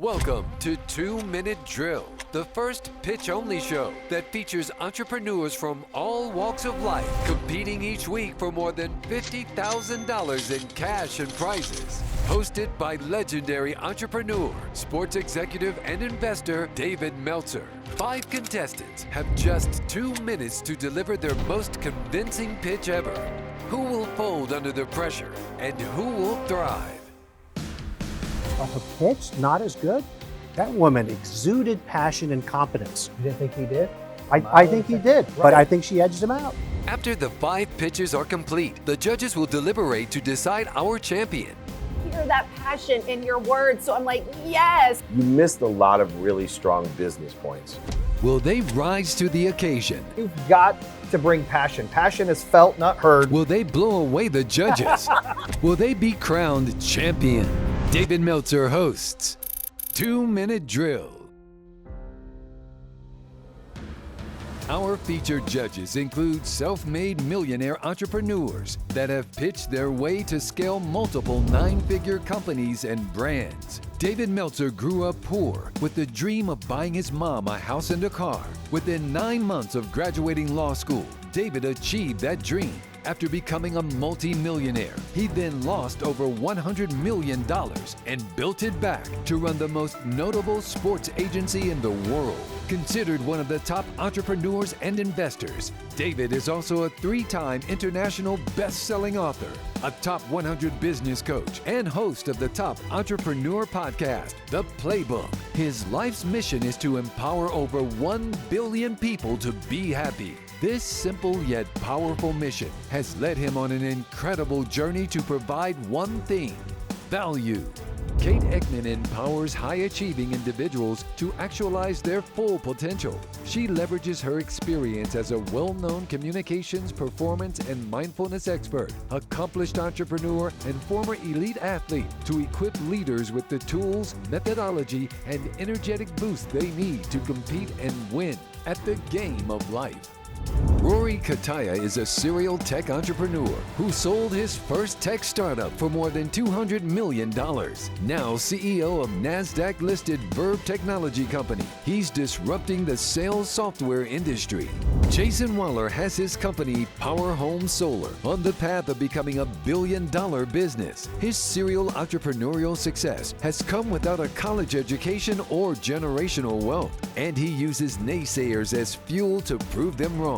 Welcome to 2 Minute Drill, the first pitch-only show that features entrepreneurs from all walks of life competing each week for more than $50,000 in cash and prizes. Hosted by legendary entrepreneur, sports executive, and investor David Meltzer. 5 contestants have just 2 minutes to deliver their most convincing pitch ever. Who will fold under the pressure and who will thrive? Her pitch, not as good. That woman exuded passion and competence. You didn't think he did? I think he did, right. But I think she edged him out. After the 5 pitches are complete, the judges will deliberate to decide our champion. Hear that passion in your words, so I'm like, yes. You missed a lot of really strong business points. Will they rise to the occasion? You've got to bring passion. Passion is felt, not heard. Will they blow away the judges? Will they be crowned champion? David Meltzer hosts 2 Minute Drill. Our featured judges include self-made millionaire entrepreneurs that have pitched their way to scale multiple 9-figure companies and brands. David Meltzer grew up poor with the dream of buying his mom a house and a car. Within 9 months of graduating law school, David achieved that dream. After becoming a multi-millionaire, he then lost over $100 million and built it back to run the most notable sports agency in the world. Considered one of the top entrepreneurs and investors, David is also a 3-time international best-selling author, a top 100 business coach, and host of the top entrepreneur podcast, The Playbook. His life's mission is to empower over 1 billion people to be happy. This simple yet powerful mission has led him on an incredible journey to provide one thing: value. Kate Ekman empowers high-achieving individuals to actualize their full potential. She leverages her experience as a well-known communications, performance, and mindfulness expert, accomplished entrepreneur, and former elite athlete to equip leaders with the tools, methodology, and energetic boost they need to compete and win at the game of life. Rory Kataya is a serial tech entrepreneur who sold his first tech startup for more than $200 million. Now CEO of NASDAQ-listed Verb Technology Company, he's disrupting the sales software industry. Jason Waller has his company Power Home Solar on the path of becoming a billion-dollar business. His serial entrepreneurial success has come without a college education or generational wealth, and he uses naysayers as fuel to prove them wrong.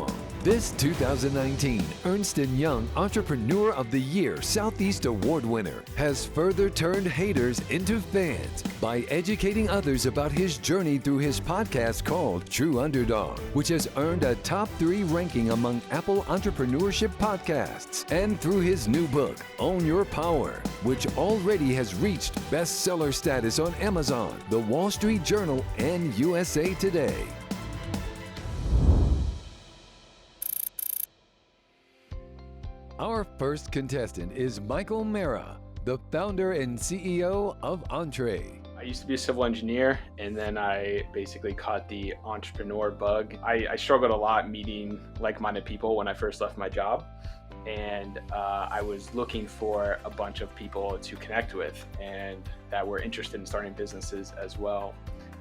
This 2019 Ernst & Young Entrepreneur of the Year Southeast Award winner has further turned haters into fans by educating others about his journey through his podcast called True Underdog, which has earned a top 3 ranking among Apple entrepreneurship podcasts, and through his new book, Own Your Power, which already has reached bestseller status on Amazon, The Wall Street Journal, and USA Today. Our first contestant is Michael Mara, the founder and CEO of Entree. I used to be a civil engineer, and then I basically caught the entrepreneur bug. I struggled a lot meeting like-minded people when I first left my job, and I was looking for a bunch of people to connect with and that were interested in starting businesses as well.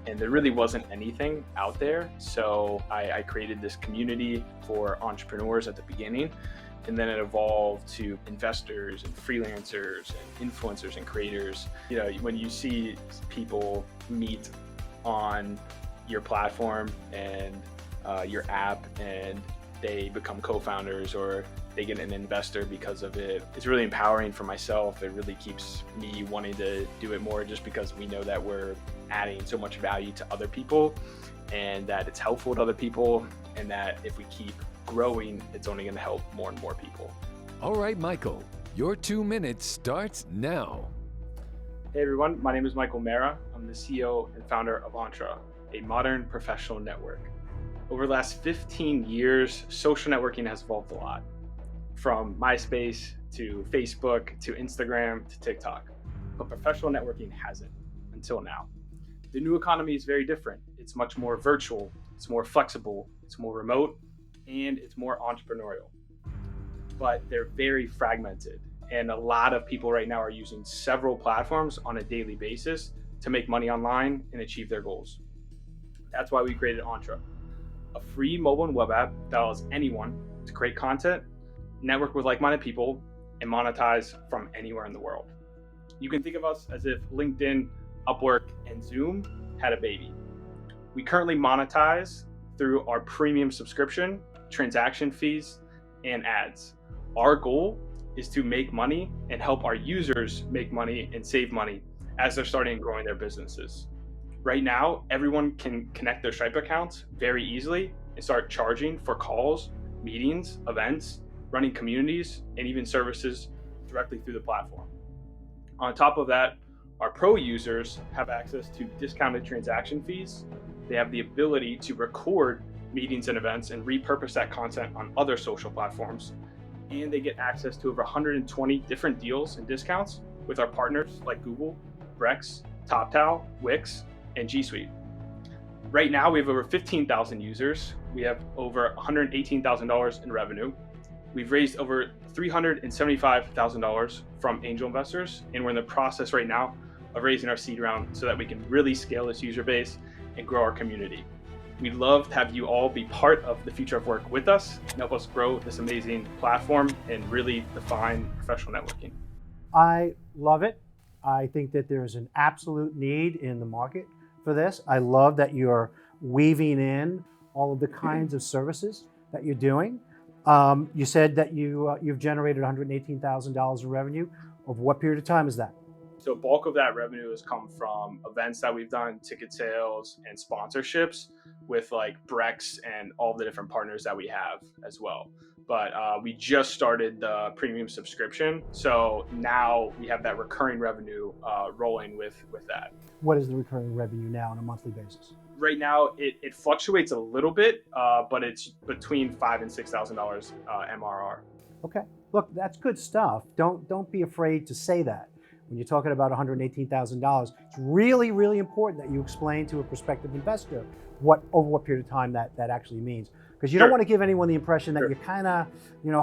And there really wasn't anything out there, so I created this community for entrepreneurs at the beginning. And then it evolved to investors and freelancers and influencers and creators. You know, when you see people meet on your platform and your app and they become co-founders or they get an investor because of it, it's really empowering for myself. It really keeps me wanting to do it more, just because we know that we're adding so much value to other people and that it's helpful to other people, and that if we keep growing, it's only going to help more and more people. All right, Michael, your 2 minutes starts now. Hey everyone, my name is Michael Mara. I'm the CEO and founder of Entra, a modern professional network. Over the last 15 years, social networking has evolved a lot, from MySpace to Facebook to Instagram to TikTok, but professional networking hasn't until now. The new economy is very different. It's much more virtual, it's more flexible, it's more remote, and it's more entrepreneurial. But they're very fragmented, and a lot of people right now are using several platforms on a daily basis to make money online and achieve their goals. That's why we created Entra, a free mobile and web app that allows anyone to create content, network with like-minded people, and monetize from anywhere in the world. You can think of us as if LinkedIn, Upwork, and Zoom had a baby. We currently monetize through our premium subscription, transaction fees, and ads. Our goal is to make money and help our users make money and save money as they're starting and growing their businesses. Right now, everyone can connect their Stripe accounts very easily and start charging for calls, meetings, events, running communities, and even services directly through the platform. On top of that, our pro users have access to discounted transaction fees. They have the ability to record meetings and events and repurpose that content on other social platforms. And they get access to over 120 different deals and discounts with our partners like Google, Brex, TopTal, Wix, and G Suite. Right now, we have over 15,000 users. We have over $118,000 in revenue. We've raised over $375,000 from angel investors, and we're in the process right now of raising our seed round so that we can really scale this user base and grow our community. We'd love to have you all be part of the future of work with us and help us grow this amazing platform and really define professional networking. I love it. I think that there's an absolute need in the market for this. I love that you're weaving in all of the kinds of services that you're doing. You said that you've generated $118,000 in revenue. Over what period of time is that? So bulk of that revenue has come from events that we've done, ticket sales, and sponsorships with like Brex and all the different partners that we have as well. But we just started the premium subscription. So now we have that recurring revenue rolling with that. What is the recurring revenue now on a monthly basis? Right now, it fluctuates a little bit, but it's between $5,000 and $6,000 MRR. Okay, look, that's good stuff. Don't be afraid to say that. When you're talking about $118,000, it's really, really important that you explain to a prospective investor over what period of time that actually means. Because you don't want to give anyone the impression that you're kind of,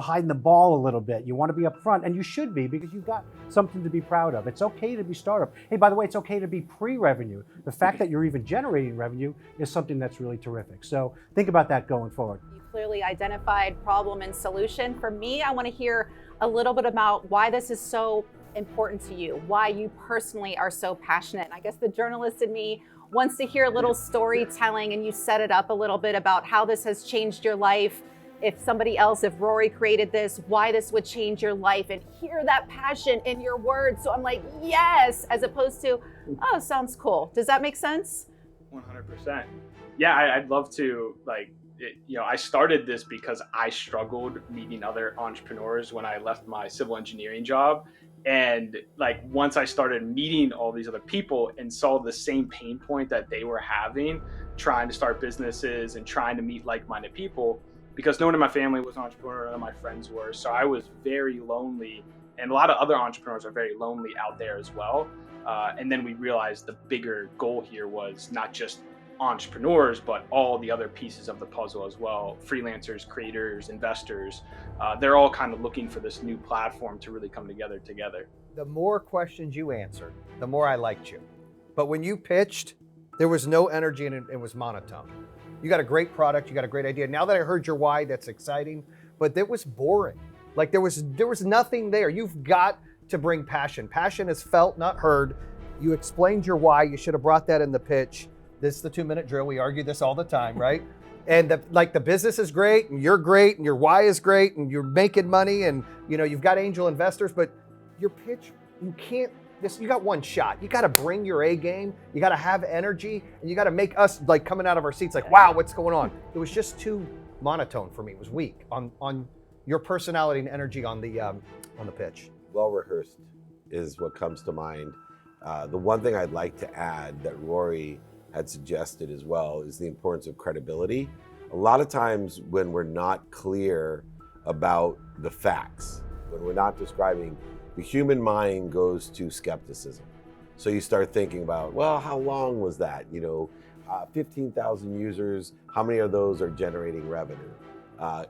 hiding the ball a little bit. You want to be upfront, and you should be, because you've got something to be proud of. It's okay to be startup. Hey, by the way, it's okay to be pre-revenue. The fact that you're even generating revenue is something that's really terrific. So think about that going forward. You clearly identified problem and solution. For me, I want to hear a little bit about why this is so important to you, why you personally are so passionate. And I guess the journalist in me wants to hear a little storytelling, and you set it up a little bit about how this has changed your life. If somebody else, if Rory created this, why this would change your life, and hear that passion in your words. So I'm like, yes, as opposed to, oh, sounds cool. Does that make sense? 100%. Yeah, I'd love to, I started this because I struggled meeting other entrepreneurs when I left my civil engineering job. And once I started meeting all these other people and saw the same pain point that they were having, trying to start businesses and trying to meet like-minded people, because no one in my family was an entrepreneur, none of my friends were. So I was very lonely, and a lot of other entrepreneurs are very lonely out there as well. And then we realized the bigger goal here was not just entrepreneurs, but all the other pieces of the puzzle as well. Freelancers, creators, investors, they're all kind of looking for this new platform to really come together. The more questions you answered, the more I liked you. But when you pitched, there was no energy and it was monotone. You got a great product, you got a great idea. Now that I heard your why, that's exciting, but it was boring. There was nothing there. You've got to bring passion. Passion is felt, not heard. You explained your why. You should have brought that in the pitch. This is the 2-minute drill. We argue this all the time, right? And the business is great, and you're great, and your why is great, and you're making money, and you've got angel investors, but your pitch, you got one shot. You got to bring your A game. You got to have energy, and you got to make us coming out of our seats wow, what's going on? It was just too monotone for me. It was weak on your personality and energy on the pitch. Well rehearsed is what comes to mind. The one thing I'd like to add that Rory had suggested as well is the importance of credibility. A lot of times when we're not clear about the facts, when we're not describing, the human mind goes to skepticism. So you start thinking about, well, how long was that? 15,000 users, how many of those are generating revenue?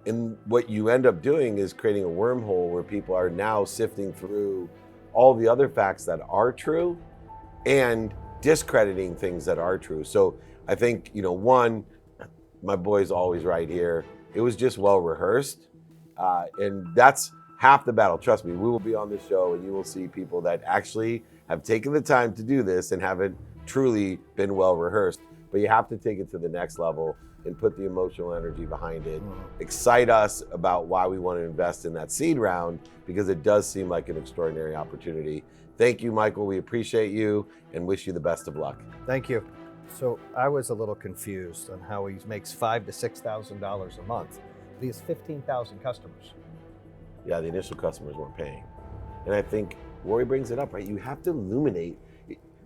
And what you end up doing is creating a wormhole where people are now sifting through all the other facts that are true and discrediting things that are true. So I think, one, my boy's always right here. It was just well rehearsed. And that's half the battle. Trust me, we will be on this show and you will see people that actually have taken the time to do this and haven't truly been well rehearsed. But you have to take it to the next level and put the emotional energy behind it. Excite us about why we want to invest in that seed round, because it does seem like an extraordinary opportunity. Thank you, Michael. We appreciate you and wish you the best of luck. Thank you. So I was a little confused on how he makes $5,000 to $6,000 a month. But he has 15,000 customers. Yeah, the initial customers weren't paying. And I think Rory brings it up, right? You have to illuminate,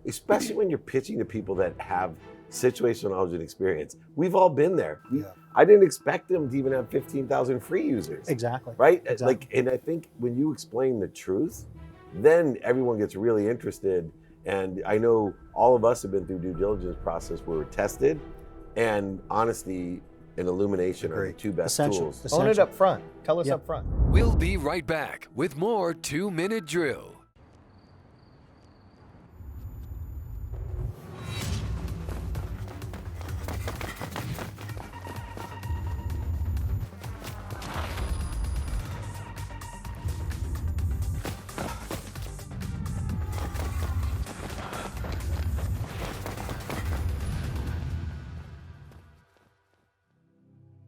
especially when you're pitching to people that have situational knowledge and experience. We've all been there. I didn't expect them to even have 15,000 free users. Exactly. Right? Exactly. And I think when you explain the truth, then everyone gets really interested. And I know all of us have been through due diligence process where we're tested, and honesty and illumination are the two best tools. Own it up front. Tell us up front. We'll be right back with more 2-Minute Drill.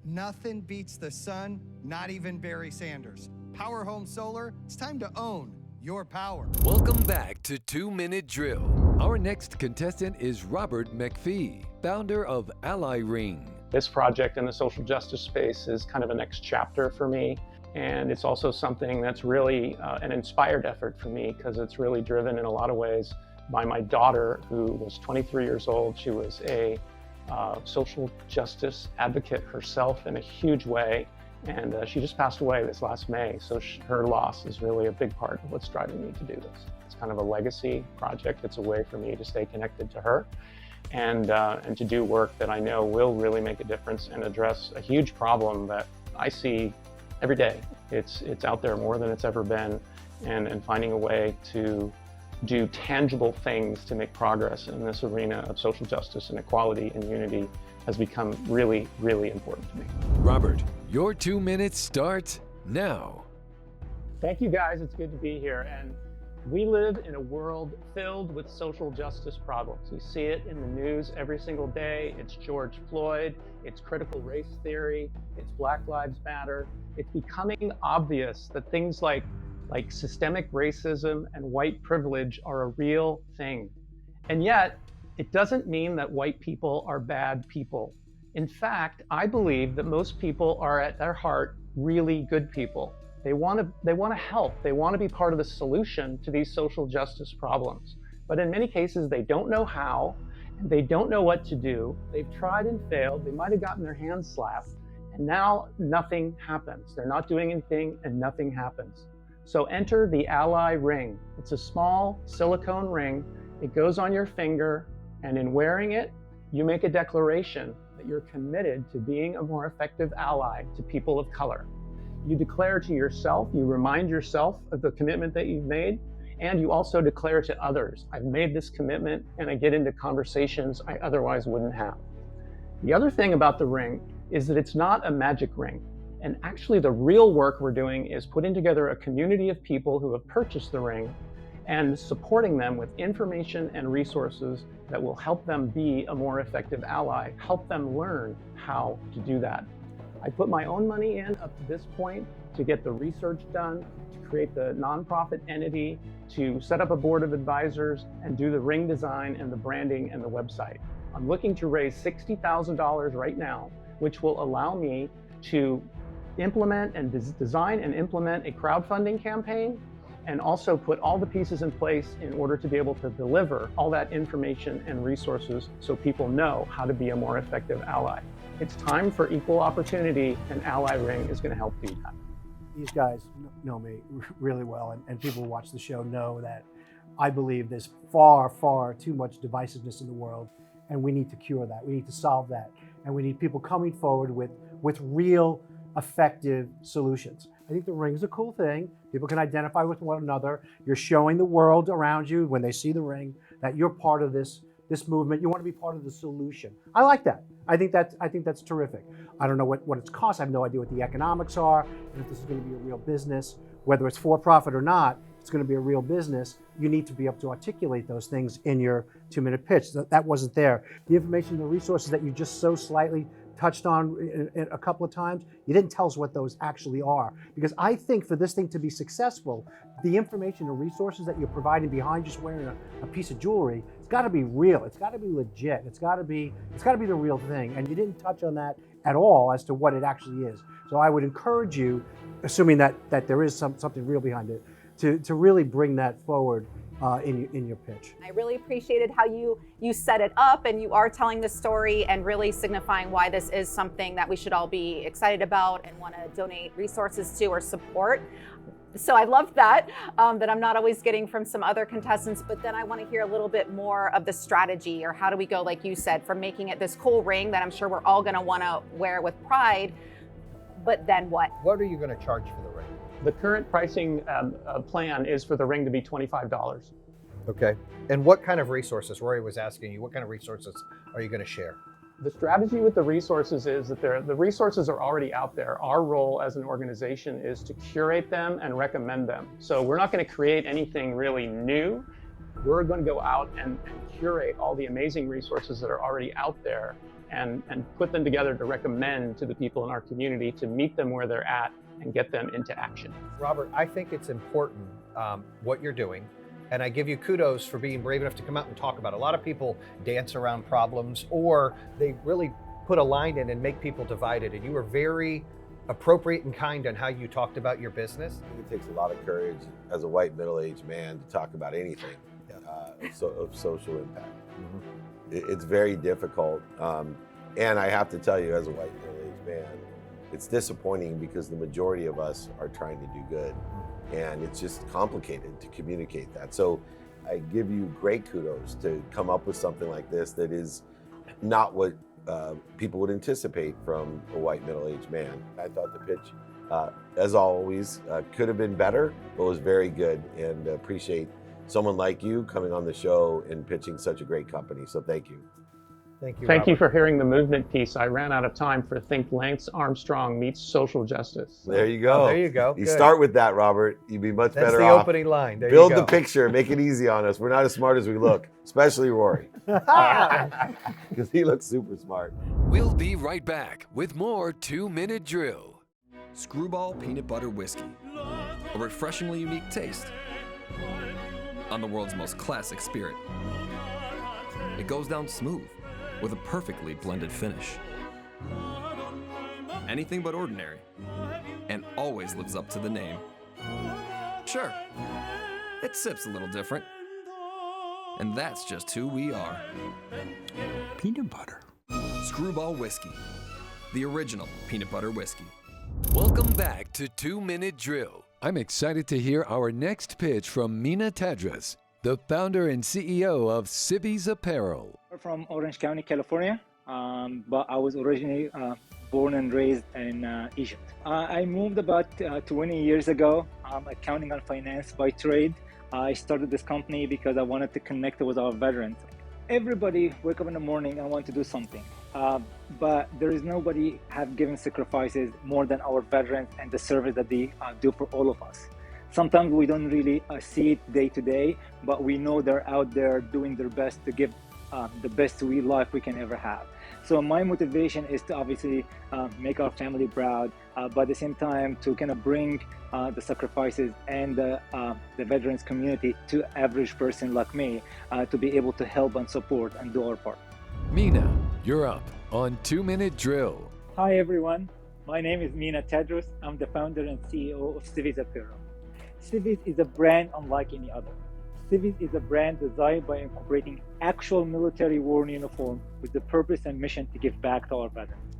Nothing beats the sun, not even Barry Sanders. Power Home Solar, it's time to own your power. Welcome back to 2-Minute Drill. Our next contestant is Robertphee, founder of Ally Ring. This project in the social justice space is kind of a next chapter for me. And it's also something that's really an inspired effort for me, because it's really driven in a lot of ways by my daughter, who was 23 years old. She was a social justice advocate herself in a huge way, and she just passed away this last May, so her loss is really a big part of what's driving me to do this. It's kind of a legacy project. It's a way for me to stay connected to her and to do work that I know will really make a difference and address a huge problem that I see every day. It's out there more than it's ever been, and finding a way to do tangible things to make progress in this arena of social justice and equality and unity has become really, really important to me. Robert, your 2 minutes start now. Thank you, guys. It's good to be here. And we live in a world filled with social justice problems. You see it in the news every single day. It's George Floyd, it's critical race theory, it's Black Lives Matter. It's becoming obvious that things like systemic racism and white privilege are a real thing. And yet, it doesn't mean that white people are bad people. In fact, I believe that most people are at their heart really good people. They want to help. They want to be part of the solution to these social justice problems. But in many cases, they don't know how, and they don't know what to do. They've tried and failed. They might have gotten their hands slapped, and now nothing happens. They're not doing anything, and nothing happens. So enter the Ally Ring. It's a small silicone ring. It goes on your finger, and in wearing it, you make a declaration that you're committed to being a more effective ally to people of color. You declare to yourself, you remind yourself of the commitment that you've made, and you also declare to others, I've made this commitment, and I get into conversations I otherwise wouldn't have. The other thing about the ring is that it's not a magic ring. And actually the real work we're doing is putting together a community of people who have purchased the ring and supporting them with information and resources that will help them be a more effective ally, help them learn how to do that. I put my own money in up to this point to get the research done, to create the nonprofit entity, to set up a board of advisors, and do the ring design and the branding and the website. I'm looking to raise $60,000 right now, which will allow me to implement and design and implement a crowdfunding campaign, and also put all the pieces in place in order to be able to deliver all that information and resources so people know how to be a more effective ally. It's time for equal opportunity, and Ally Ring is going to help do that. These guys know me really well, and people who watch the show know that I believe there's far, far too much divisiveness in the world, and we need to cure that. We need to solve that, and we need people coming forward with real effective solutions. I think the ring's a cool thing. People can identify with one another. You're showing the world around you when they see the ring that you're part of this this movement. You want to be part of the solution. I like that. I think that's terrific. I don't know what it's cost. I have no idea what the economics are, and if this is going to be a real business, whether it's for profit or not. It's going to be a real business. You need to be able to articulate those things in your 2-minute pitch. That wasn't there. The information, the resources that you just so slightly touched on a couple of times, you didn't tell us what those actually are. Because I think for this thing to be successful, the information and resources that you're providing behind just wearing a piece of jewelry, it's got to be real. It's got to be legit. It's got to be the real thing. And you didn't touch on that at all as to what it actually is. So I would encourage you, assuming that there is something real behind it, to really bring that forward in your pitch. I really appreciated how you set it up, and you are telling the story and really signifying why this is something that we should all be excited about and want to donate resources to or support. So I love that I'm not always getting from some other contestants, but then I want to hear a little bit more of the strategy, or how do we go, like you said, from making it this cool ring that I'm sure we're all going to want to wear with pride, but then what? What are you going to charge for the ring? The current pricing plan is for the ring to be $25. Okay. And what kind of resources, Rory was asking you, what kind of resources are you going to share? The strategy with the resources is that the resources are already out there. Our role as an organization is to curate them and recommend them. So we're not going to create anything really new. We're going to go out and curate all the amazing resources that are already out there and put them together to recommend to the people in our community to meet them where they're at and get them into action. Robert, I think it's important what you're doing, and I give you kudos for being brave enough to come out and talk about it. A lot of people dance around problems, or they really put a line in and make people divided, and you were very appropriate and kind on how you talked about your business. I think it takes a lot of courage as a white middle-aged man to talk about anything of social impact. Mm-hmm. It's very difficult, and I have to tell you, as a white middle-aged man, it's disappointing because the majority of us are trying to do good, and it's just complicated to communicate that. So I give you great kudos to come up with something like this that is not what people would anticipate from a white middle-aged man. I thought the pitch, as always, could have been better, but was very good, and appreciate someone like you coming on the show and pitching such a great company. So thank you. Thank you, Thank you Robert. for hearing the movement piece. I ran out of time for Think Lance Armstrong meets social justice. There you go. Oh, there you go. You Good. start with that, Robert. You'd be much That's better the off. opening line. There Build you go. the picture. Make it easy on us. We're not as smart as we look, especially Rory, because he looks super smart. We'll be right back with more 2-Minute Drill. Screwball Peanut Butter Whiskey. A refreshingly unique taste on the world's most classic spirit. It goes down smooth with a perfectly blended finish. Anything but ordinary, and always lives up to the name. Sure, it sips a little different, and that's just who we are. Peanut butter. Screwball Whiskey, the original peanut butter whiskey. Welcome back to 2-Minute Drill. I'm excited to hear our next pitch from Mina Tadras, the founder and CEO of CIVVIES Apparel. From Orange County, California, but I was originally born and raised in Egypt. I moved about 20 years ago. I'm accounting and finance by trade. I started this company because I wanted to connect with our veterans. Everybody wake up in the morning and want to do something, but there is nobody have given sacrifices more than our veterans and the service that they do for all of us. Sometimes we don't really see it day to day, but we know they're out there doing their best to give the best life we can ever have. So my motivation is to obviously make our family proud, but at the same time to kind of bring the sacrifices and the veterans community to average person like me to be able to help and support and do our part. Mina, you're up on 2-Minute Drill. Hi everyone, my name is Mina Tadros. I'm the founder and CEO of CIVVIES Apparel. CIVVIES is a brand unlike any other. CIVVIES is a brand designed by incorporating actual military war uniform with the purpose and mission to give back to our veterans.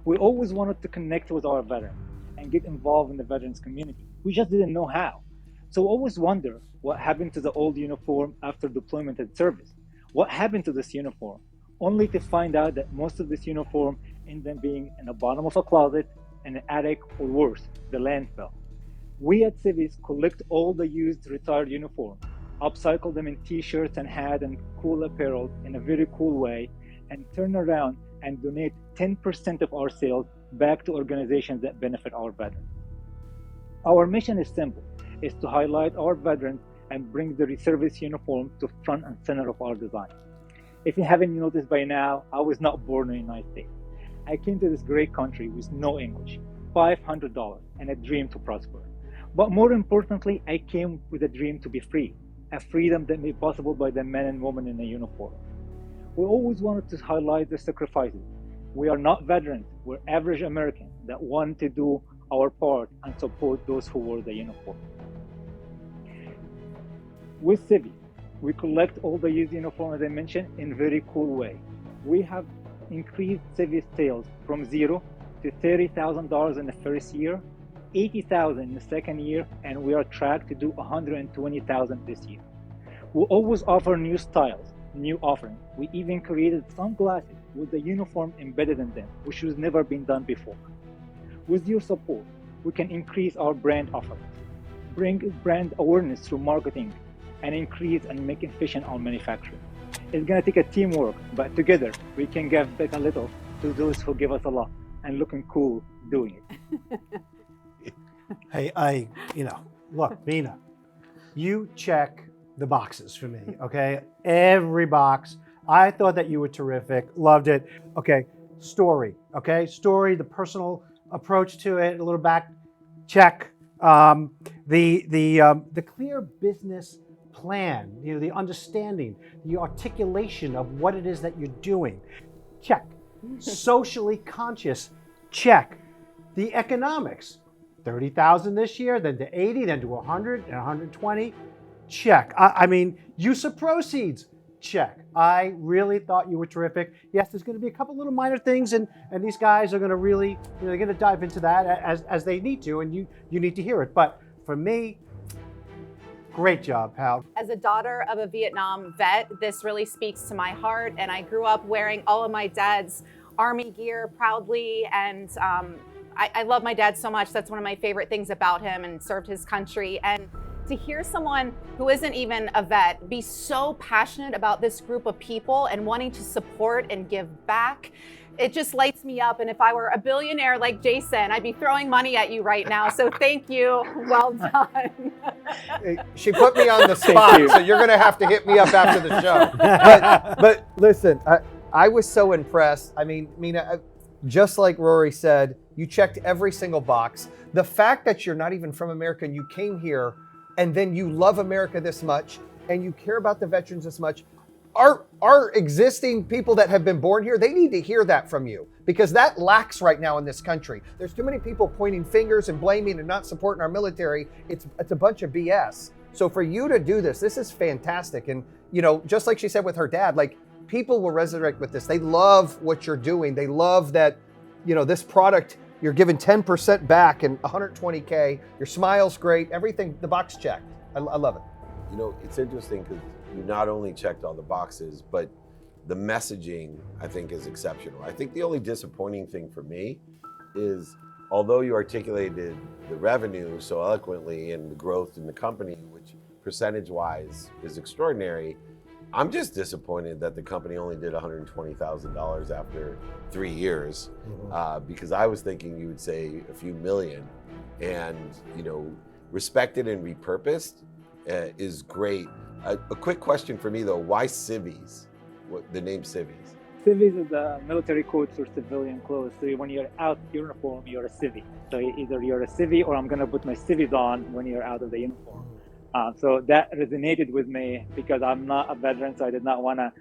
We always wanted to connect with our veterans and get involved in the veterans community. We just didn't know how. So we always wonder what happened to the old uniform after deployment and service. What happened to this uniform? Only to find out that most of this uniform ended up being in the bottom of a closet, in an attic, or worse, the landfill. We at CIVVIES collect all the used retired uniform, upcycle them in t-shirts and hats and cool apparel in a very cool way, and turn around and donate 10% of our sales back to organizations that benefit our veterans. Our mission is simple, is to highlight our veterans and bring the service uniform to front and center of our design. If you haven't noticed by now, I was not born in the United States. I came to this great country with no English, $500, and a dream to prosper. But more importantly, I came with a dream to be free, a freedom that made possible by the men and women in a uniform. We always wanted to highlight the sacrifices. We are not veterans, we're average Americans that want to do our part and support those who wore the uniform. With CIVVIES, we collect all the used uniforms, as I mentioned, in a very cool way. We have increased CIVVIES sales from $0 to $30,000 in the first year, $80,000 in the second year, and we are tracked to do $120,000 this year. We always offer new styles, new offerings. We even created sunglasses with the uniform embedded in them, which has never been done before. With your support, we can increase our brand offerings, bring brand awareness through marketing, and increase and make efficient our manufacturing. It's gonna take a teamwork, but together we can give back a little to those who give us a lot and looking cool doing it. Hey, look, Mina, you check the boxes for me, okay? Every box. I thought that you were terrific, loved it. Okay, story, the personal approach to it, a little back check. The clear business plan, the understanding, the articulation of what it is that you're doing, check. Socially conscious, check. The economics, 30,000 this year, then to 80, then to 100 and 120, check. I mean, use of proceeds, check. I really thought you were terrific. Yes, there's going to be a couple little minor things, and these guys are going to really, they're going to dive into that as they need to, and you need to hear it. But for me, great job, pal. As a daughter of a Vietnam vet, this really speaks to my heart, and I grew up wearing all of my dad's Army gear proudly, and I love my dad so much. That's one of my favorite things about him, and served his country. And to hear someone who isn't even a vet be so passionate about this group of people and wanting to support and give back, it just lights me up. And if I were a billionaire like Jason, I'd be throwing money at you right now. So thank you. Well done. She put me on the spot, so you're going to have to hit me up after the show. But listen, I was so impressed. I mean, Mina, just like Rory said, you checked every single box. The fact that you're not even from America and you came here and then you love America this much and you care about the veterans this much, our existing people that have been born here, they need to hear that from you, because that lacks right now in this country. There's too many people pointing fingers and blaming and not supporting our military. It's a bunch of BS. So for you to do this is fantastic. And just like she said with her dad, like, people will resurrect with this. They love what you're doing. They love that, this product, you're giving 10% back and 120K. Your smile's great. Everything, the box checked. I love it. It's interesting because you not only checked all the boxes, but the messaging, I think, is exceptional. I think the only disappointing thing for me is, although you articulated the revenue so eloquently and the growth in the company, which percentage-wise is extraordinary, I'm just disappointed that the company only did $120,000 after 3 years, because I was thinking you would say a few million. And, respected and repurposed is great. A quick question for me though, why CIVVIES? The name CIVVIES? CIVVIES is the military code for civilian clothes. So when you're out uniform, you're a civvy. So either you're a civvy or I'm gonna put my civvies on when you're out of the uniform. So that resonated with me because I'm not a veteran, so I did not want to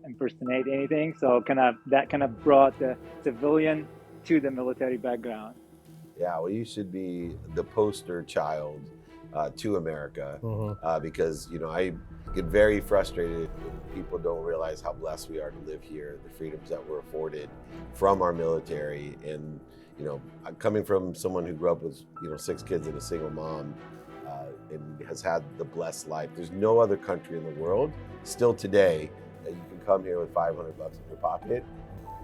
impersonate anything. So that brought the civilian to the military background. Yeah, well, you should be the poster child to America, because I get very frustrated when people don't realize how blessed we are to live here, the freedoms that we're afforded from our military. And coming from someone who grew up with 6 kids and a single mom, and has had the blessed life. There's no other country in the world, still today, that you can come here with $500 in your pocket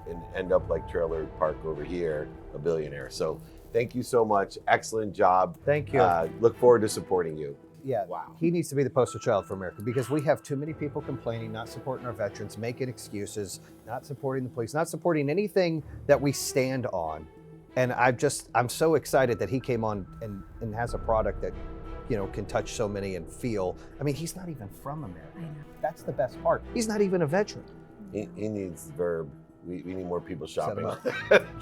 and end up like Trailer Park over here, a billionaire. So thank you so much. Excellent job. Thank you. Look forward to supporting you. Yeah. Wow. He needs to be the poster child for America because we have too many people complaining, not supporting our veterans, making excuses, not supporting the police, not supporting anything that we stand on. And I'm so excited that he came on and has a product that, you know, can touch so many and feel. I mean, he's not even from America. I know. That's the best part. He's not even a veteran. He needs verb. We need more people shopping.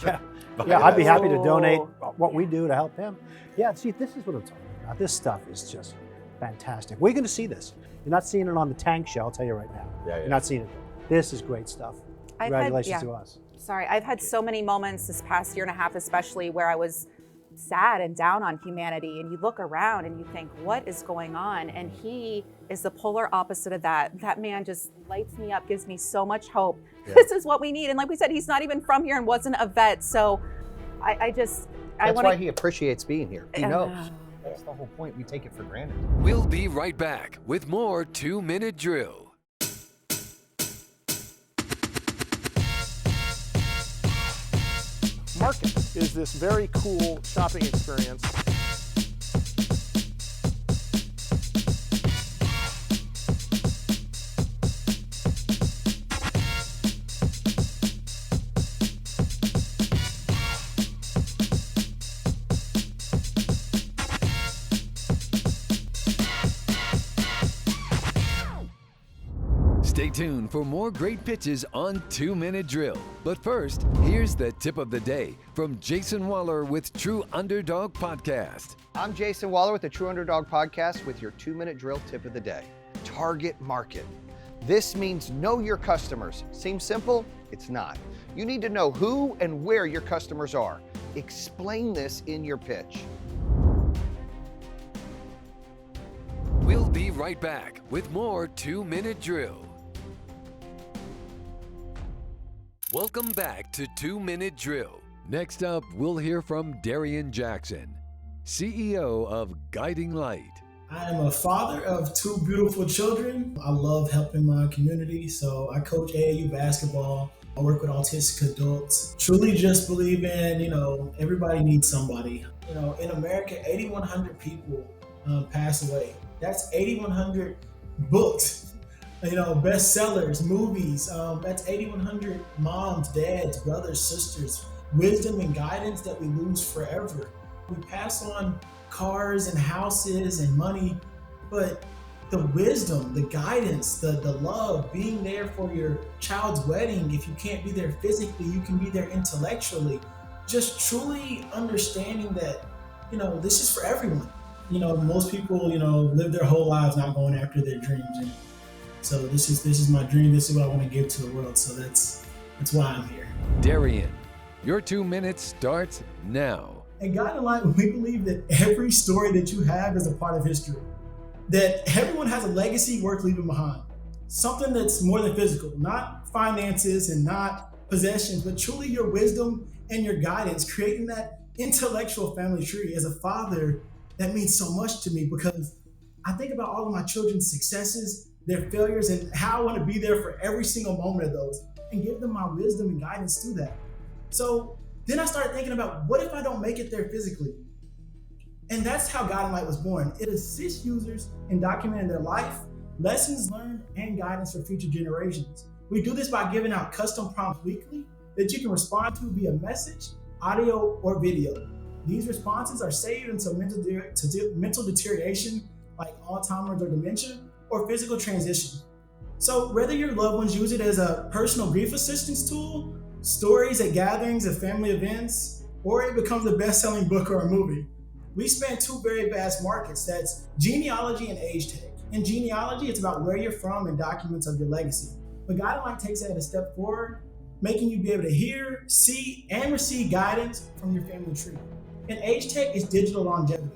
Yeah, I'd be happy to donate what we do to help him. Yeah, see, this is what I'm talking about. This stuff is just fantastic. We're going to see this. You're not seeing it on the tank show, I'll tell you right now. Yeah. You're not seeing it. This is great stuff. Congratulations to us. Sorry, I've had so many moments this past year and a half, especially where I was sad and down on humanity, and you look around and you think, what is going on? And he is the polar opposite of that. That man just lights me up, gives me so much hope. Yeah. This is what we need. And like we said, he's not even from here and wasn't a vet. So That's why he appreciates being here. He knows. That's the whole point. We take it for granted. We'll be right back with more 2-Minute Drill. Market is this very cool shopping experience. Stay tuned for more great pitches on 2-Minute Drill. But first, here's the tip of the day from Jason Waller with True Underdog Podcast. I'm Jason Waller with the True Underdog Podcast with your 2-minute drill tip of the day. Target market. This means know your customers. Seems simple? It's not. You need to know who and where your customers are. Explain this in your pitch. We'll be right back with more 2-Minute Drill. Welcome back to 2-Minute Drill. Next up, we'll hear from Darian Jackson, CEO of Guiding Light. I am a father of 2 beautiful children. I love helping my community, so I coach AAU basketball. I work with autistic adults. Truly just believe in, everybody needs somebody. In America, 8,100 people pass away. That's 8,100 books. Bestsellers, movies, that's 8,100 moms, dads, brothers, sisters, wisdom and guidance that we lose forever. We pass on cars and houses and money, but the wisdom, the guidance, the love, being there for your child's wedding, if you can't be there physically, you can be there intellectually. Just truly understanding that, this is for everyone. Most people, live their whole lives not going after their dreams. And so this is my dream. This is what I want to give to the world. So that's why I'm here. Darian, your 2 minutes starts now. At Guiding Light, we believe that every story that you have is a part of history. That everyone has a legacy worth leaving behind. Something that's more than physical, not finances and not possessions, but truly your wisdom and your guidance, creating that intellectual family tree. As a father, that means so much to me because I think about all of my children's successes, their failures, and how I want to be there for every single moment of those and give them my wisdom and guidance through that. So then I started thinking about, what if I don't make it there physically? And that's how Guiding Light was born. It assists users in documenting their life, lessons learned, and guidance for future generations. We do this by giving out custom prompts weekly that you can respond to via message, audio, or video. These responses are saved until mental deterioration, like Alzheimer's or dementia, or physical transition. So whether your loved ones use it as a personal grief assistance tool, stories at gatherings and family events, or it becomes a best-selling book or a movie, we span 2 very vast markets. That's genealogy and age tech. In genealogy, it's about where you're from and documents of your legacy. But Guiding Light takes that a step forward, making you be able to hear, see, and receive guidance from your family tree. And age tech is digital longevity.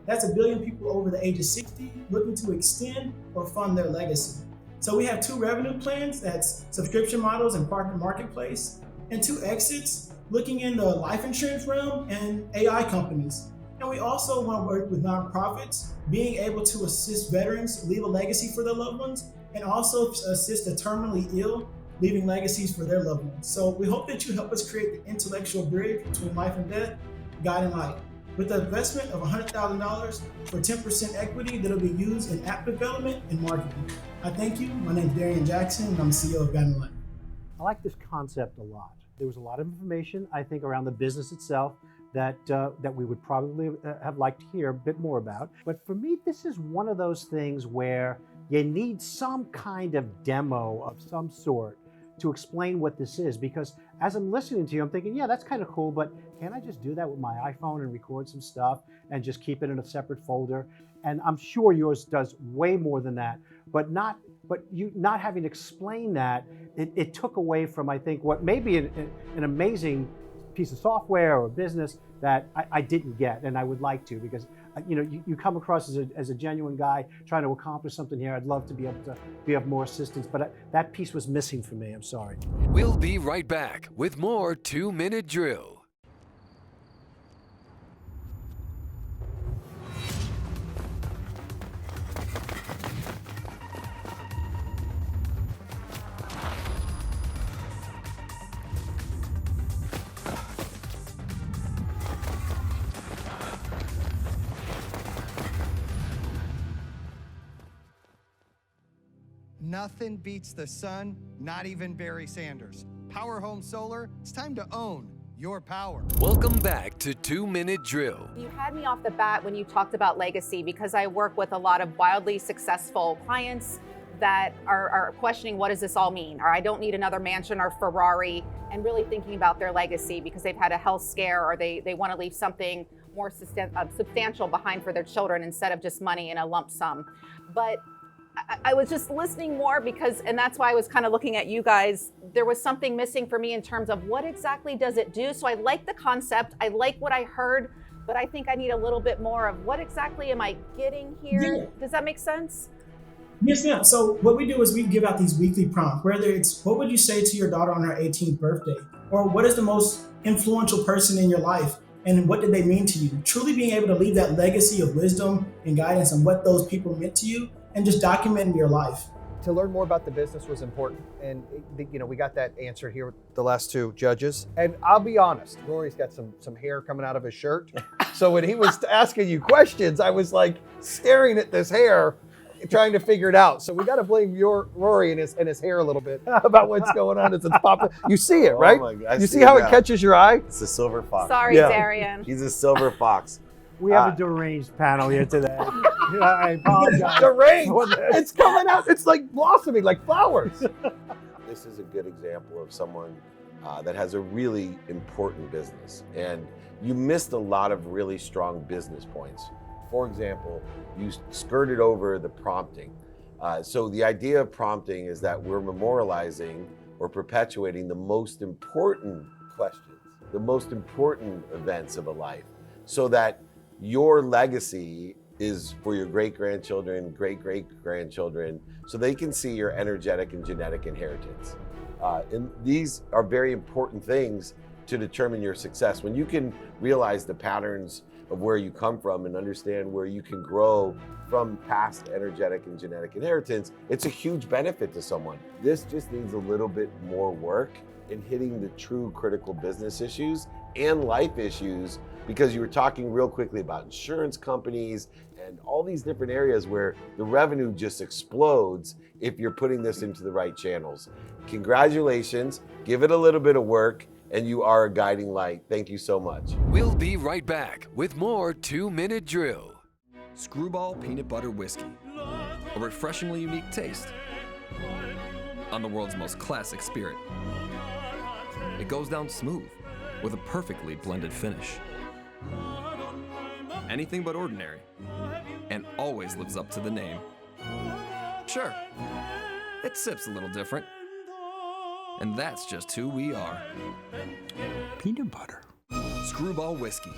That's 1 billion people over the age of 60 looking to extend or fund their legacy. So we have 2 revenue plans, that's subscription models and partner marketplace, and 2 exits looking in the life insurance realm and AI companies. And we also want to work with nonprofits, being able to assist veterans leave a legacy for their loved ones, and also assist the terminally ill, leaving legacies for their loved ones. So we hope that you help us create the intellectual bridge between life and death, Guiding Light. with an investment of $100,000 for 10% equity that'll be used in app development and marketing. I thank you. My name is Darian Jackson, and I'm the CEO of Guiding Light. I like this concept a lot. There was a lot of information, I think, around the business itself that we would probably have liked to hear a bit more about. But for me, this is one of those things where you need some kind of demo of some sort to explain what this is, because as I'm listening to you, I'm thinking, yeah, that's kind of cool, but can I just do that with my iPhone and record some stuff and just keep it in a separate folder? And I'm sure yours does way more than that, but you not having to explain that, it took away from, I think, what may be an amazing piece of software or business that I didn't get, and I would like to, because you come across as a genuine guy trying to accomplish something here. I'd love to be able to be of more assistance, but that piece was missing for me. I'm sorry. We'll be right back with more 2-Minute Drill. Nothing beats the sun, not even Barry Sanders. Power Home Solar, it's time to own your power. Welcome back to 2-Minute Drill. You had me off the bat when you talked about legacy, because I work with a lot of wildly successful clients that are questioning, what does this all mean? Or I don't need another mansion or Ferrari, and really thinking about their legacy because they've had a health scare, or they want to leave something more substantial behind for their children instead of just money in a lump sum. But I was just listening more because, and that's why I was kind of looking at you guys, there was something missing for me in terms of what exactly does it do? So I like the concept, I like what I heard, but I think I need a little bit more of what exactly am I getting here? Yeah. Does that make sense? Yes, ma'am. So what we do is we give out these weekly prompts, whether it's what would you say to your daughter on her 18th birthday? Or what is the most influential person in your life? And what did they mean to you? Truly being able to leave that legacy of wisdom and guidance on what those people meant to you, and just documenting your life. To learn more about the business was important, and we got that answered here with the last two judges. And I'll be honest, Rory's got some hair coming out of his shirt. So when he was asking you questions, I was like staring at this hair, trying to figure it out. So we got to blame Rory and his hair a little bit about what's going on as it's popping. You see it, right? Oh my God, you see how it catches your eye? It's a silver fox. Sorry, Darian. He's a silver fox. We have a deranged panel here today. I apologize. Deranged. It's coming out. It's like blossoming, like flowers. This is a good example of someone that has a really important business, and you missed a lot of really strong business points. For example, you skirted over the prompting. So the idea of prompting is that we're memorializing or perpetuating the most important questions, the most important events of a life, so that your legacy is for your great-grandchildren, great-great-grandchildren, so they can see your energetic and genetic inheritance. And these are very important things to determine your success. When you can realize the patterns of where you come from and understand where you can grow from past energetic and genetic inheritance, it's a huge benefit to someone. This just needs a little bit more work in hitting the true critical business issues and life issues, because you were talking real quickly about insurance companies and all these different areas where the revenue just explodes if you're putting this into the right channels. Congratulations, give it a little bit of work, and you are a guiding light. Thank you so much. We'll be right back with more 2-Minute Drill. Screwball Peanut Butter Whiskey. A refreshingly unique taste on the world's most classic spirit. It goes down smooth with a perfectly blended finish. Anything but ordinary, and always lives up to the name. Sure, it sips a little different, and that's just who we are. Peanut butter. Screwball Whiskey,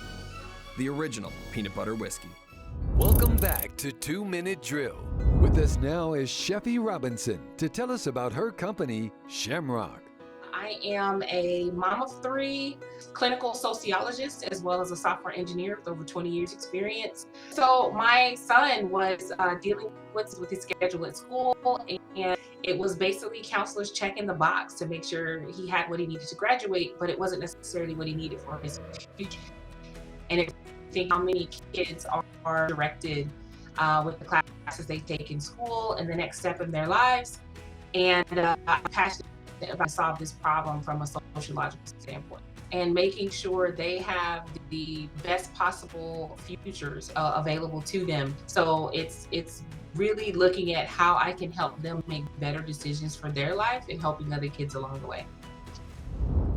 the original peanut butter whiskey. Welcome back to 2-Minute Drill. With us now is Sheffie Robinson to tell us about her company, Shamrck. I am a mom of 3, clinical sociologist, as well as a software engineer with over 20 years experience. So my son was dealing with his schedule at school, and it was basically counselors checking the box to make sure he had what he needed to graduate, but it wasn't necessarily what he needed for his future. And it think how many kids are directed with the classes they take in school and the next step in their lives. And I'm passionate about solve this problem from a sociological standpoint and making sure they have the best possible futures available to them. So it's really looking at how I can help them make better decisions for their life and helping other kids along the way.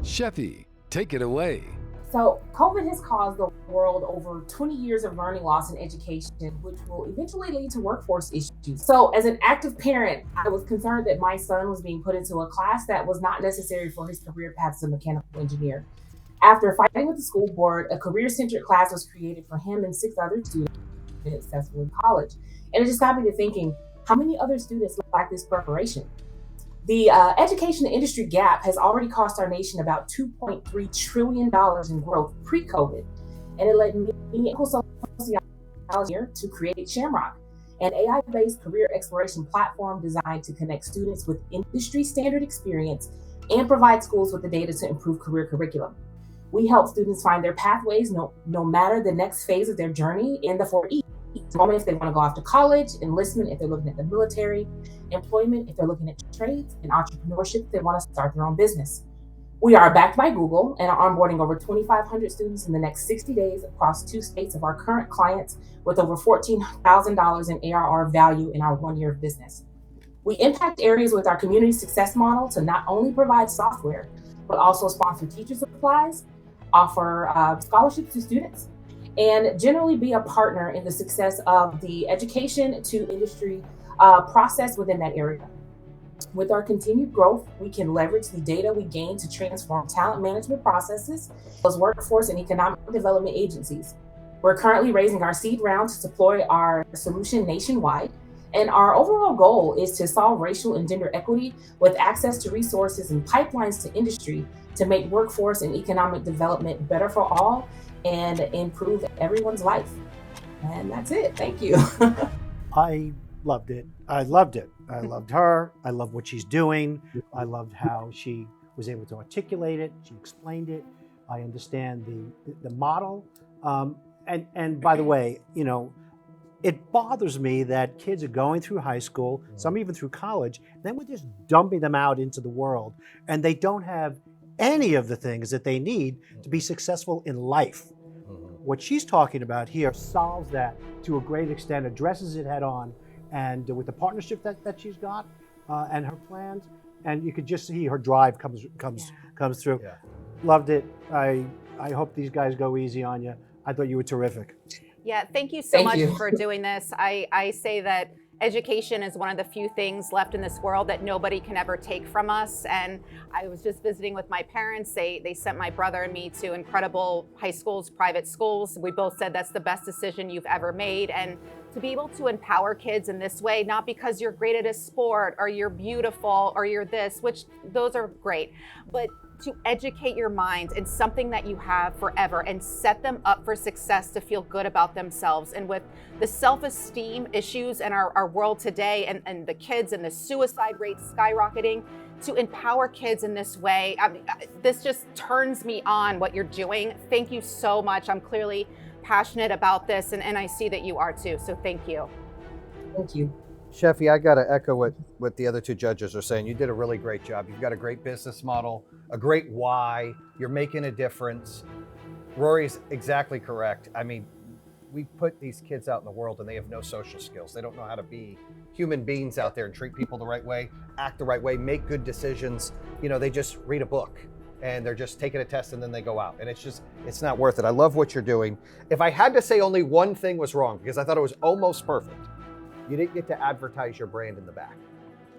Sheffie, take it away. So COVID has caused the world over 20 years of learning loss in education, which will eventually lead to workforce issues. So as an active parent, I was concerned that my son was being put into a class that was not necessary for his career path as a mechanical engineer. After fighting with the school board, a career-centered class was created for him and 6 other students successful in college. And it just got me to thinking, how many other students lack this preparation? The education industry gap has already cost our nation about $2.3 trillion in growth pre-COVID. And it led me to create Shamrck, an AI-based career exploration platform designed to connect students with industry standard experience and provide schools with the data to improve career curriculum. We help students find their pathways no matter the next phase of their journey in the 4 E's. Enrollment if they want to go off to college, enlistment if they're looking at the military, employment if they're looking at trades, and entrepreneurship if they want to start their own business. We are backed by Google and are onboarding over 2,500 students in the next 60 days across 2 states of our current clients with over $14,000 in ARR value in our 1 year of business. We impact areas with our community success model to not only provide software, but also sponsor teacher supplies, offer scholarships to students, and generally be a partner in the success of the education to industry process within that area. With our continued growth, we can leverage the data we gain to transform talent management processes, as workforce and economic development agencies. We're currently raising our seed round to deploy our solution nationwide. And our overall goal is to solve racial and gender equity with access to resources and pipelines to industry to make workforce and economic development better for all and improve everyone's life. And that's it. Thank you. I loved it. I loved it. I loved her. I love what she's doing. I loved how she was able to articulate it. She explained it. I understand the model. And by the way, you know, it bothers me that kids are going through high school, some even through college, then we're just dumping them out into the world, and they don't have any of the things that they need to be successful in life. What she's talking about here solves that to a great extent, addresses it head on, and with the partnership that she's got and her plans, and you could just see her drive comes through. Yeah. Loved it. I hope these guys go easy on you. I thought you were terrific. Yeah, thank you so much for doing this. I say that education is one of the few things left in this world that nobody can ever take from us. And I was just visiting with my parents. They sent my brother and me to incredible high schools, private schools. We both said that's the best decision you've ever made. And to be able to empower kids in this way, not because you're great at a sport or you're beautiful or you're this, which those are great, but to educate your mind in something that you have forever and set them up for success to feel good about themselves. And with the self-esteem issues in our world today and the kids and the suicide rates skyrocketing, to empower kids in this way, this just turns me on what you're doing. Thank you so much. I'm clearly passionate about this and I see that you are too. So thank you. Thank you. Sheffie, I got to echo what the other 2 judges are saying. You did a really great job. You've got a great business model, a great why. You're making a difference. Rory's exactly correct. I mean, we put these kids out in the world and they have no social skills. They don't know how to be human beings out there and treat people the right way, act the right way, make good decisions. You know, they just read a book and they're just taking a test and then they go out. And it's not worth it. I love what you're doing. If I had to say only one thing was wrong, because I thought it was almost perfect, you didn't get to advertise your brand in the back.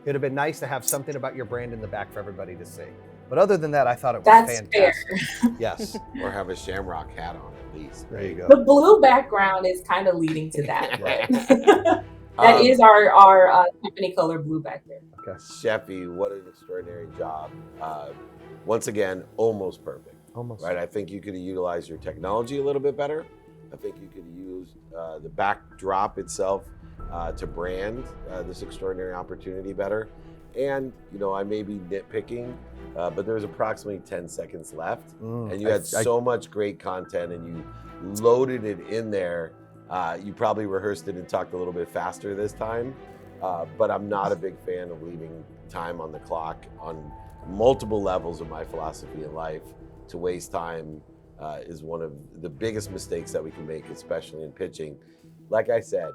It'd have been nice to have something about your brand in the back for everybody to see. But other than that, I thought it was fantastic. Fair. Yes. Or have a Shamrock hat on at least. There you go. The blue background is kind of leading to that. Right. That is our company color, blue back there. Okay. Sheffie, what an extraordinary job. Once again, almost perfect. Almost. Right. I think you could have utilized your technology a little bit better. I think you could have used the backdrop itself to brand this extraordinary opportunity better. And, you know, I may be nitpicking, but there's approximately 10 seconds left. And you had so much great content and you loaded it in there. You probably rehearsed it and talked a little bit faster this time. But I'm not a big fan of leaving time on the clock on multiple levels of my philosophy in life. To waste time is one of the biggest mistakes that we can make, especially in pitching. Like I said,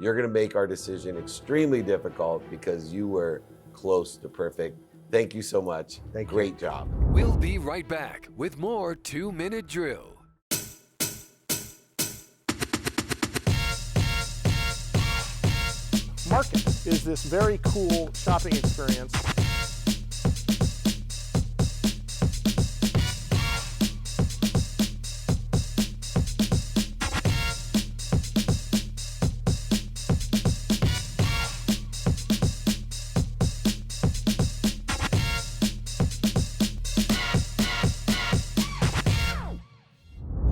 you're going to make our decision extremely difficult because you were close to perfect. Thank you so much. Great job. We'll be right back with more 2-Minute Drill. Market is this very cool shopping experience.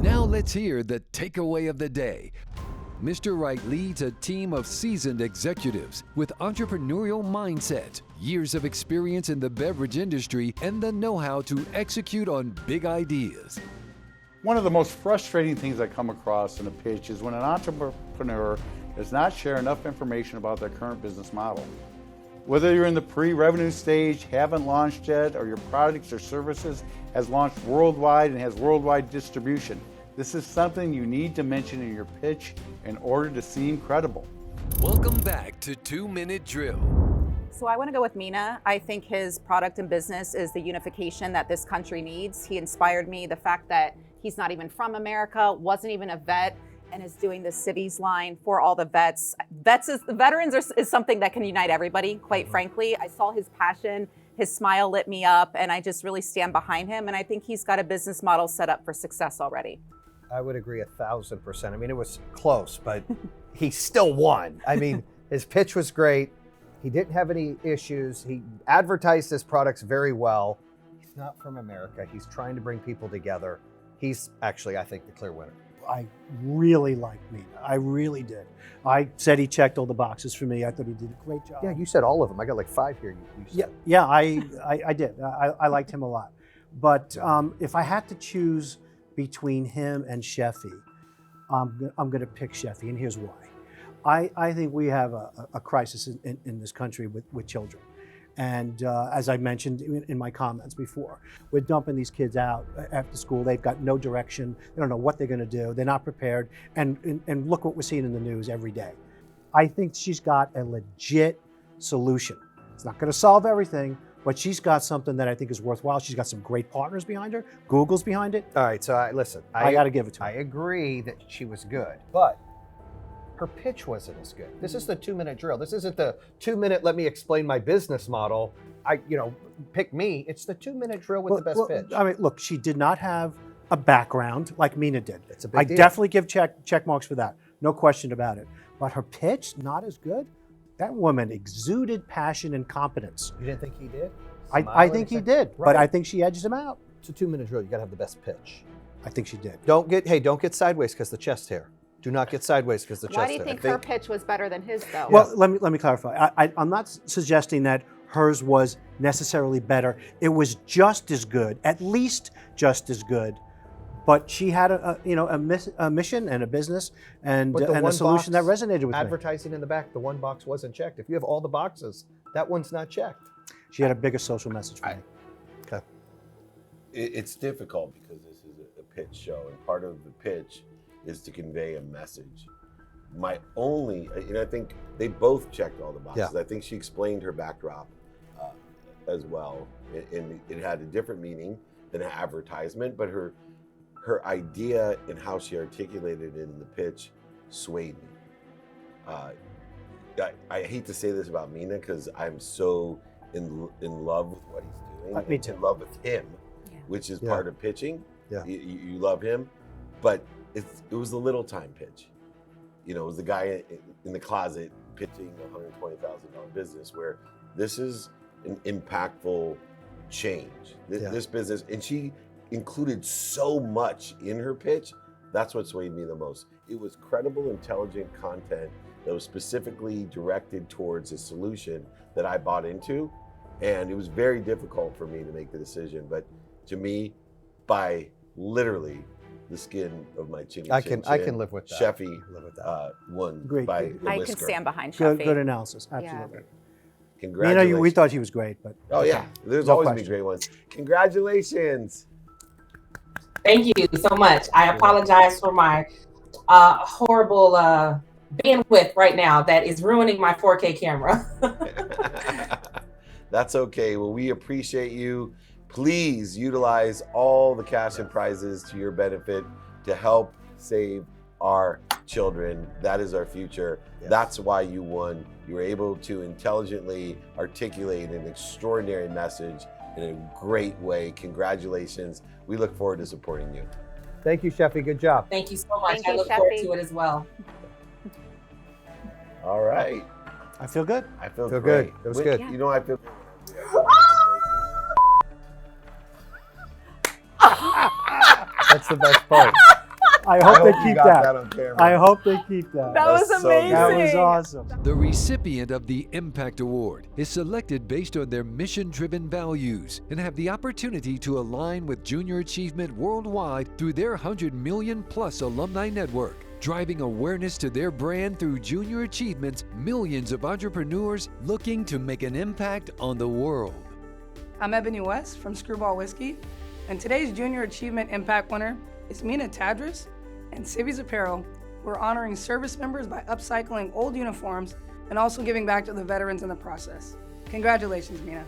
Now let's hear the takeaway of the day. Mr. Wright leads a team of seasoned executives with entrepreneurial mindsets, years of experience in the beverage industry, and the know-how to execute on big ideas. One of the most frustrating things I come across in a pitch is when an entrepreneur does not share enough information about their current business model. Whether you're in the pre-revenue stage, haven't launched yet, or your products or services has launched worldwide and has worldwide distribution, this is something you need to mention in your pitch in order to seem credible. Welcome back to 2-Minute Drill. So I want to go with Mina. I think his product and business is the unification that this country needs. He inspired me. The fact that he's not even from America, wasn't even a vet, and is doing the CIVVIES line for all the vets. Veterans is something that can unite everybody, quite frankly. I saw his passion, his smile lit me up, and I just really stand behind him. And I think he's got a business model set up for success already. I would agree 1,000%. I mean, it was close, but he still won. I mean, his pitch was great. He didn't have any issues. He advertised his products very well. He's not from America. He's trying to bring people together. He's actually, I think, the clear winner. I really liked Mina. I really did. I said he checked all the boxes for me. I thought he did a great job. Yeah, you said all of them. I got like 5 here. You said. Yeah, I did. I liked him a lot. But if I had to choose between him and Sheffie, I'm going to pick Sheffie, and here's why. I think we have a crisis in this country with children. And as I mentioned in my comments before, we're dumping these kids out after school. They've got no direction. They don't know what they're going to do. They're not prepared. And look what we're seeing in the news every day. I think she's got a legit solution. It's not going to solve everything, but she's got something that I think is worthwhile. She's got some great partners behind her. Google's behind it. All right, so listen. I got to give it to her. I agree that she was good, but her pitch wasn't as good. This is the 2-minute drill. This isn't the 2-minute, let me explain my business model. Pick me. It's the 2-minute drill with the best pitch. I mean, look, she did not have a background like Mina did. It's a big deal. Definitely give check marks for that. No question about it. But her pitch, not as good. That woman exuded passion and competence. You didn't think he did? I think he did, right. But I think she edged him out. It's a 2-minute drill. You got to have the best pitch. I think she did. Don't get sideways because the chest hair. Do not get sideways because the chest hair. Why do you think her pitch was better than his, though? Well, let me clarify. I'm not suggesting that hers was necessarily better. It was just as good, at least just as good. But she had a mission and a business and a solution that resonated with me. Advertising in the back, the one box wasn't checked. If you have all the boxes, that one's not checked. She had a bigger social message for me. Okay. It's difficult because this is a pitch show, and part of the pitch is to convey a message. I think they both checked all the boxes. Yeah. I think she explained her backdrop as well, and it had a different meaning than an advertisement, but her idea and how she articulated it in the pitch swayed me. I hate to say this about Mina because I'm so in love with what he's doing. Me too. In love with him, which is part of pitching. Yeah. You love him, but it was a little time pitch. It was the guy in the closet pitching a $120,000 business, where this is an impactful change. This business, and she included so much in her pitch. That's what swayed me the most. It was credible, intelligent content that was specifically directed towards a solution that I bought into. And it was very difficult for me to make the decision. But to me, by literally the skin of my chinny I can live with that. Sheffie won Great. by Good. the I whisker. can stand behind Good, Sheffie. good analysis. Absolutely. Yeah. Congratulations. We thought she was great, but Oh yeah, there's no always question. been great ones. Congratulations. Thank you so much. I apologize for my horrible bandwidth right now that is ruining my 4K camera. That's okay. Well, we appreciate you. Please utilize all the cash and prizes to your benefit to help save our children. That is our future. Yes. That's why you won. You were able to intelligently articulate an extraordinary message in a great way. Congratulations. We look forward to supporting you. Thank you, Sheffie. Good job. Thank you so much. Thank I you, look forward Sheffie. to it as well. All right. I feel good. I feel Feel great. good. It was good. You know, I feel That's the best part. I hope hope they you keep got that. that on camera. I hope they keep that. That was That's so amazing. good. That was awesome. The recipient of the Impact Award is selected based on their mission-driven values and have the opportunity to align with junior achievement worldwide through their 100 million plus alumni network. Driving awareness to their brand through junior achievements, millions of entrepreneurs looking to make an impact on the world. I'm Ebony West from Screwball Whiskey, and today's Junior Achievement Impact winner is Mina Tadris and CIVVIES Apparel. We're honoring service members by upcycling old uniforms and also giving back to the veterans in the process. Congratulations, Mina.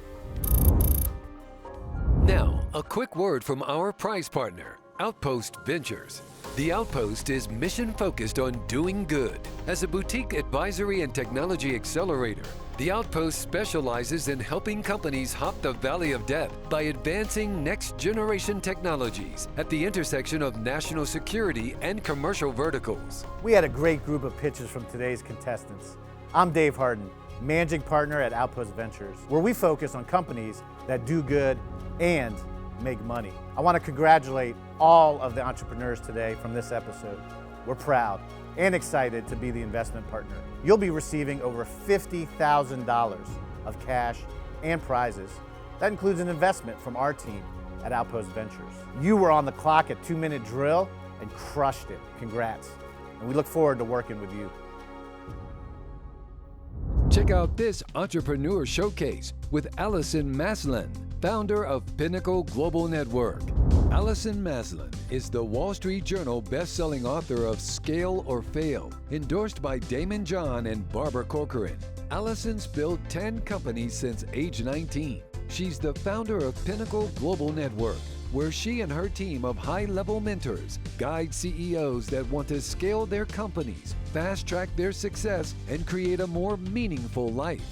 Now, a quick word from our prize partner, Outpost Ventures. The Outpost is mission-focused on doing good. As a boutique advisory and technology accelerator, the Outpost specializes in helping companies hop the valley of death by advancing next-generation technologies at the intersection of national security and commercial verticals. We had a great group of pitches from today's contestants. I'm Dave Harden, managing partner at Outpost Ventures, where we focus on companies that do good and make money. I want to congratulate all of the entrepreneurs today from this episode. We're proud and excited to be the investment partner. You'll be receiving over $50,000 of cash and prizes. That includes an investment from our team at Outpost Ventures. You were on the clock at 2-minute drill and crushed it. Congrats. And we look forward to working with you. Check out this entrepreneur showcase with Allison Maslin, founder of Pinnacle Global Network. Allison Maslin is the Wall Street Journal best-selling author of Scale or Fail, endorsed by Damon John and Barbara Corcoran. Allison's built 10 companies since age 19. She's the founder of Pinnacle Global Network, where she and her team of high-level mentors guide CEOs that want to scale their companies, fast-track their success, and create a more meaningful life.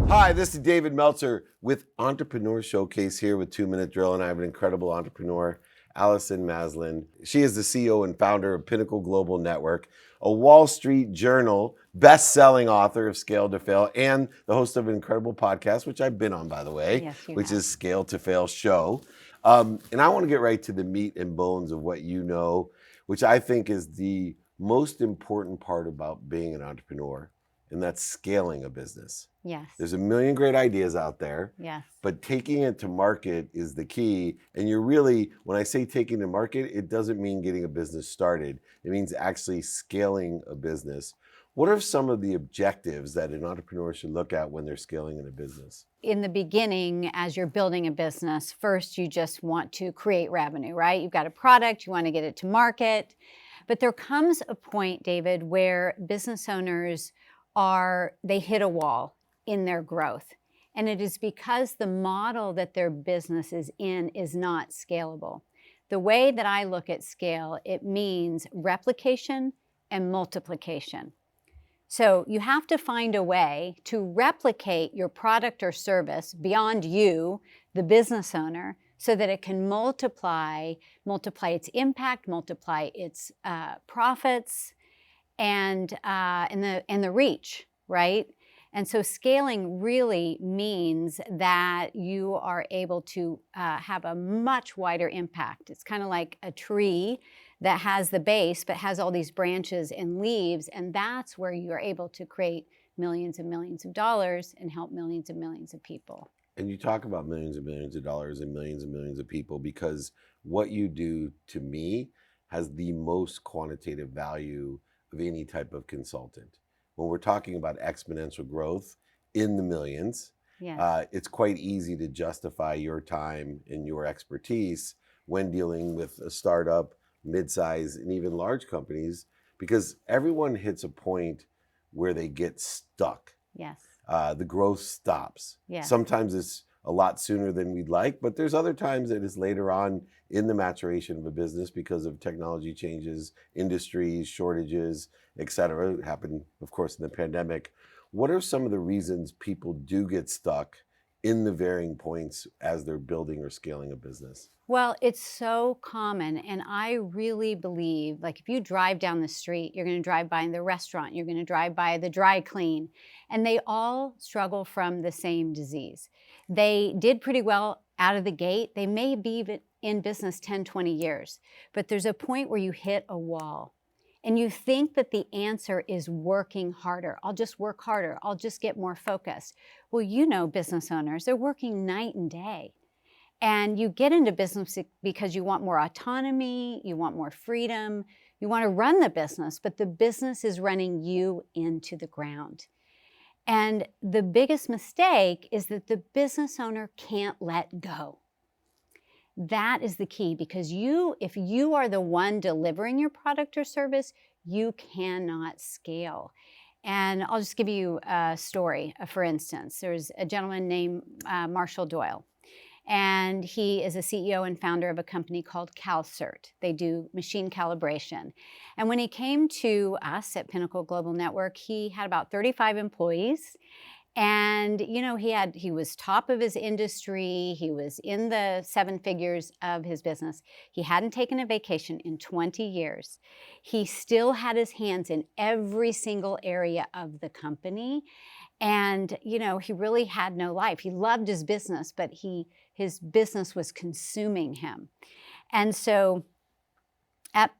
Hi, this is David Meltzer with Entrepreneur Showcase here with 2-Minute Drill, and I have an incredible entrepreneur, Allison Maslin. She is the CEO and founder of Pinnacle Global Network, a Wall Street Journal best-selling author of Scale to Fail, and the host of an incredible podcast, which I've been on, by the way, Yes, you which have. is Scale to Fail Show. And I want to get right to the meat and bones of what you know, which I think is the most important part about being an entrepreneur, and that's scaling a business. Yes. There's a million great ideas out there, Yes. but taking it to market is the key. And you're really, when I say taking to market, it doesn't mean getting a business started. It means actually scaling a business. What are some of the objectives that an entrepreneur should look at when they're scaling in a business? In the beginning, as you're building a business, first you just want to create revenue, right? You've got a product, you want to get it to market. But there comes a point, David, where business owners they hit a wall in their growth. And it is because the model that their business is in is not scalable. The way that I look at scale, it means replication and multiplication. So you have to find a way to replicate your product or service beyond you, the business owner, so that it can multiply its impact, multiply its profits, and the reach, right? And so scaling really means that you are able to have a much wider impact. It's kind of like a tree that has the base but has all these branches and leaves, and that's where you are able to create millions and millions of dollars and help millions and millions of people. And you talk about millions and millions of dollars and millions of people, because what you do, to me, has the most quantitative value of any type of consultant. When we're talking about exponential growth in the millions, Yes. it's quite easy to justify your time and your expertise when dealing with a startup, mid-size, and even large companies, because everyone hits a point where they get stuck. Yes. The growth stops. Yes. Sometimes it's a lot sooner than we'd like, but there's other times that it's later on in the maturation of a business because of technology changes, industries, shortages, et cetera. It happened, of course, in the pandemic. What are some of the reasons people do get stuck in the varying points as they're building or scaling a business? Well, it's so common, and I really believe, like, if you drive down the street, you're going to drive by the restaurant, you're going to drive by the dry clean, and they all struggle from the same disease. They did pretty well out of the gate. They may be even in business 10, 20 years, but there's a point where you hit a wall, and you think that the answer is working harder. I'll just work harder. I'll just get more focused. Well, you know, business owners, they're working night and day. And you get into business because you want more autonomy, you want more freedom, you want to run the business, but the business is running you into the ground. And the biggest mistake is that the business owner can't let go. That is the key, because if you are the one delivering your product or service, you cannot scale. And I'll just give you a story. For instance, there's a gentleman named Marshall Doyle. And he is a CEO and founder of a company called CalCert. They do machine calibration. And when he came to us at Pinnacle Global Network, he had about 35 employees. And, you know, he was top of his industry. He was in the 7 figures of his business. He hadn't taken a vacation in 20 years. He still had his hands in every single area of the company. And, you know, he really had no life. He loved his business, but his business was consuming him. And so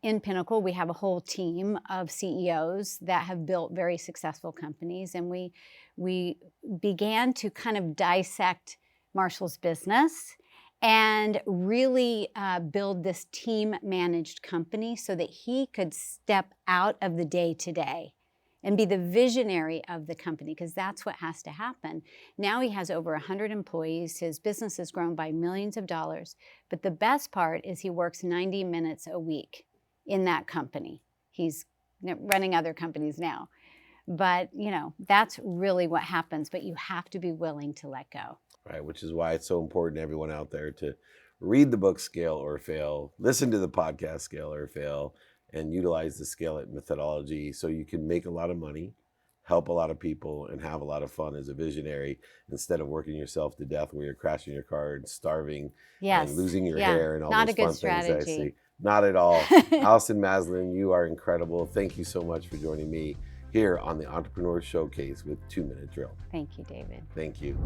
in Pinnacle, we have a whole team of CEOs that have built very successful companies. And we began to kind of dissect Marshall's business and really build this team-managed company so that he could step out of the day-to-day and be the visionary of the company, because that's what has to happen. Now he has over 100 employees. His business has grown by millions of dollars. But the best part is he works 90 minutes a week in that company. He's running other companies now. But, you know, that's really what happens. But you have to be willing to let go. Right, which is why it's so important to everyone out there to read the book Scale or Fail, listen to the podcast Scale or Fail, and utilize the Scale It methodology so you can make a lot of money, help a lot of people, and have a lot of fun as a visionary instead of working yourself to death where you're crashing your car and starving and losing your hair and all those fun things I see. Not at all. Allison Maslin, you are incredible. Thank you so much for joining me here on the Entrepreneur Showcase with 2 Minute Drill. Thank you, David. Thank you.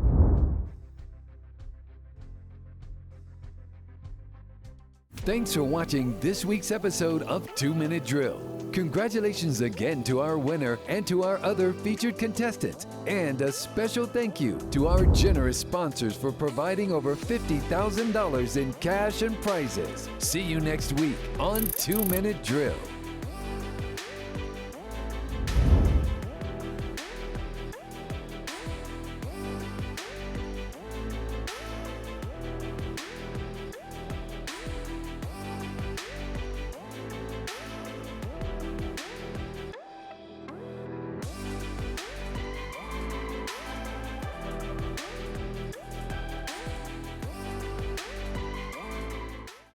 Thanks for watching this week's episode of 2 Minute Drill. Congratulations again to our winner and to our other featured contestants. And a special thank you to our generous sponsors for providing over $50,000 in cash and prizes. See you next week on 2 Minute Drill.